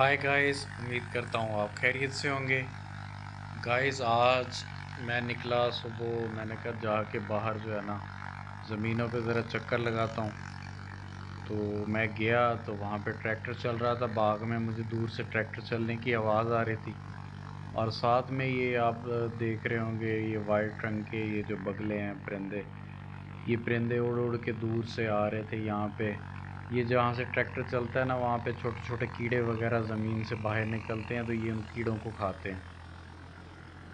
Hi guys, उम्मीद करता हूँ आप खैरियत से होंगे। गाइस आज मैं निकला सुबह, मैंने कहा जाके बाहर जो है ना ज़मीनों पे ज़रा चक्कर लगाता हूँ। तो मैं गया तो वहाँ पे ट्रैक्टर चल रहा था, बाग में मुझे दूर से ट्रैक्टर चलने की आवाज़ आ रही थी। और साथ में ये आप देख रहे होंगे, ये वाइट रंग के ये जो बगले हैं परिंदे, ये परिंदे उड़ उड़ के दूर से आ रहे थे यहाँ पे। ये जहाँ से ट्रैक्टर चलता है ना, वहाँ पे छोटे छोटे कीड़े वगैरह ज़मीन से बाहर निकलते हैं, तो ये उन कीड़ों को खाते हैं।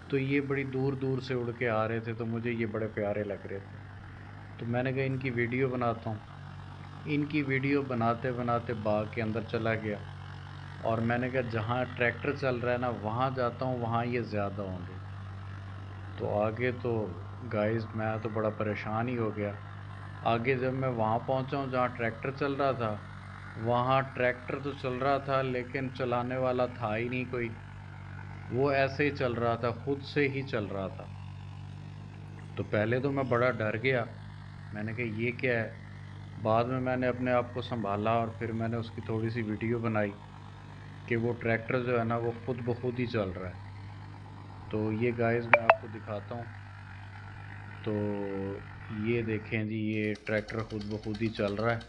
तो ये बड़ी दूर दूर से उड़ के आ रहे थे, तो मुझे ये बड़े प्यारे लग रहे थे। तो मैंने कहा इनकी वीडियो बनाता हूँ। इनकी वीडियो बनाते बनाते बाग के अंदर चला गया। और मैंने कहा जहाँ ट्रैक्टर चल रहा है ना, वहाँ जाता हूँ, वहाँ ये ज़्यादा होंगे। तो आगे तो गाइस मैं तो बड़ा परेशान ही हो गया। आगे जब मैं वहाँ पहुँचा हूँ जहाँ ट्रैक्टर चल रहा था, वहाँ ट्रैक्टर तो चल रहा था लेकिन चलाने वाला था ही नहीं कोई। वो ऐसे ही चल रहा था, खुद से ही चल रहा था। तो पहले तो मैं बड़ा डर गया, मैंने कहा ये क्या है। बाद में मैंने अपने आप को संभाला और फिर मैंने उसकी थोड़ी सी वीडियो बनाई कि वो ट्रैक्टर जो है ना वो खुद ब खुद ही चल रहा है। तो ये गाइस मैं आपको दिखाता हूँ। तो ये देखें जी, ये ट्रैक्टर खुद ब खुद ही चल रहा है।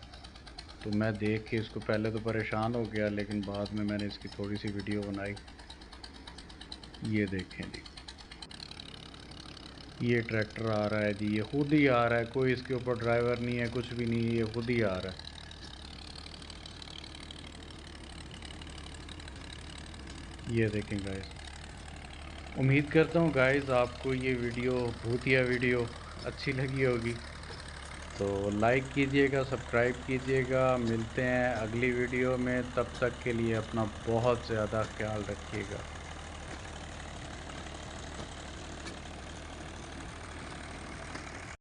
तो मैं देख के इसको पहले तो परेशान हो गया, लेकिन बाद में मैंने इसकी थोड़ी सी वीडियो बनाई। ये देखें जी, ये ट्रैक्टर आ रहा है जी, ये खुद ही आ रहा है, कोई इसके ऊपर ड्राइवर नहीं है, कुछ भी नहीं है, ये खुद ही आ रहा है। ये देखें गाइस। उम्मीद करता हूँ गाइस आपको ये वीडियो, भूतिया वीडियो अच्छी लगी होगी। तो लाइक कीजिएगा, सब्सक्राइब कीजिएगा। मिलते हैं अगली वीडियो में, तब तक के लिए अपना बहुत ज़्यादा ख्याल रखिएगा।